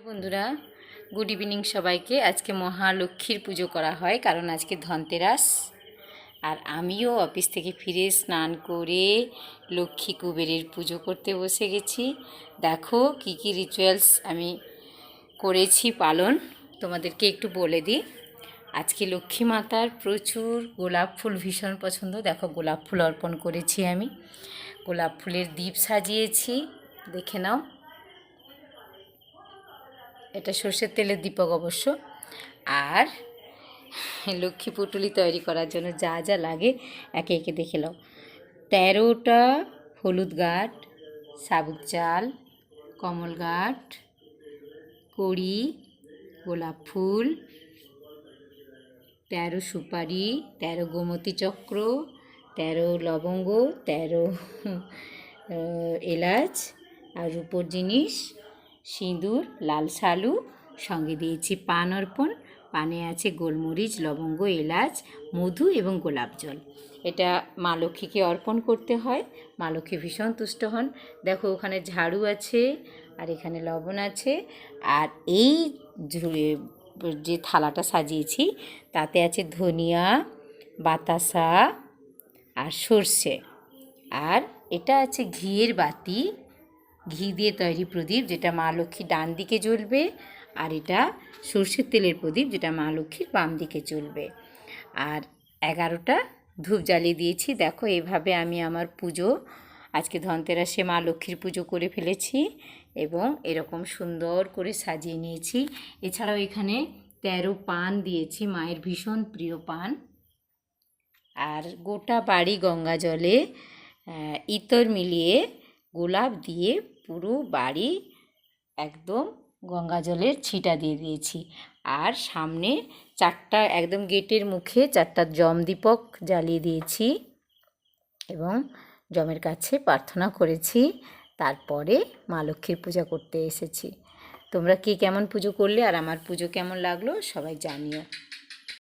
বন্ধুরা, good evening সবাইকে। আজকে মহালক্ষ্মীর পুজো করা হয়, কারণ আজকে ধনতেরাস। আর আমিও অফিস থেকে ফিরে স্নান করে লক্ষ্মী কুবেরের পুজো করতে বসে গেছি। দেখো কি কি রিচুয়ালস আমি করেছি পালন, তোমাদেরকে একটু বলে দিই। আজকে লক্ষ্মী মাতার প্রচুর গোলাপ ফুল ভীষণ পছন্দ। দেখো গোলাপ ফুল অর্পণ করেছি আমি, গোলাপ ফুলের দীপ সাজিয়েছি, দেখে নাও। এটা সর্ষের তেলের দীপক অবশ্য। আর লক্ষ্মী পুটুলি তৈরি করার জন্য যা যা লাগে একে একে দেখে নাও। 13টা হলুদ গাঁট, সাবুত চাল, কমল গাঁট, কড়ি, গোলাপ ফুল, 13 সুপারি, 13 গোমতী চক্র, 13 লবঙ্গ, 13 এলাচ আর রূপোর জিনিস, সিঁদুর, লাল শালু, সঙ্গে দিয়েছি পান অর্পণ। পানে আছে গোলমরিচ, লবঙ্গ, এলাচ, মধু এবং গোলাপ জল। এটা মা লক্ষ্মীকে অর্পণ করতে হয়। মা লক্ষ্মী ভীষণ তুষ্ট হন। দেখো ওখানে ঝাড়ু আছে আর এখানে লবণ আছে। আর এই যে থালাটা সাজিয়েছি তাতে আছে ধনিয়া, বাতাসা আর সর্ষে। আর এটা আছে ঘিয়ের বাতি, ঘি দিয়ে তৈরি প্রদীপ, যেটা মা লক্ষ্মীর ডান দিকে জ্বলবে। আর এটা সর্ষের তেলের প্রদীপ, যেটা মা লক্ষ্মীর বাম দিকে জ্বলবে। আর 11টা ধূপ জ্বালিয়ে দিয়েছি। দেখো এইভাবে আমি আমার পুজো আজকে ধনতেরাসে মা লক্ষ্মীর পুজো করে ফেলেছি এবং এরকম সুন্দর করে সাজিয়ে নিয়েছি। এছাড়াও এখানে 13 পান দিয়েছি, মায়ের ভীষণ প্রিয় পান। আর গোটা বাড়ি গঙ্গা জলে ইতর মিলিয়ে গোলাপ দিয়ে পুরো বাড়ি একদম গঙ্গা জলের ছিটা দিয়ে দিয়েছি। আর সামনে 4টা একদম গেটের মুখে 4টা জম দীপক জ্বালিয়ে দিয়েছি এবং জমের কাছে প্রার্থনা করেছি। তারপরে মা লক্ষ্মীর পূজা করতে এসেছি। তোমরা কে কেমন পুজো করলে আর আমার পুজো কেমন লাগলো সবাই জানিও।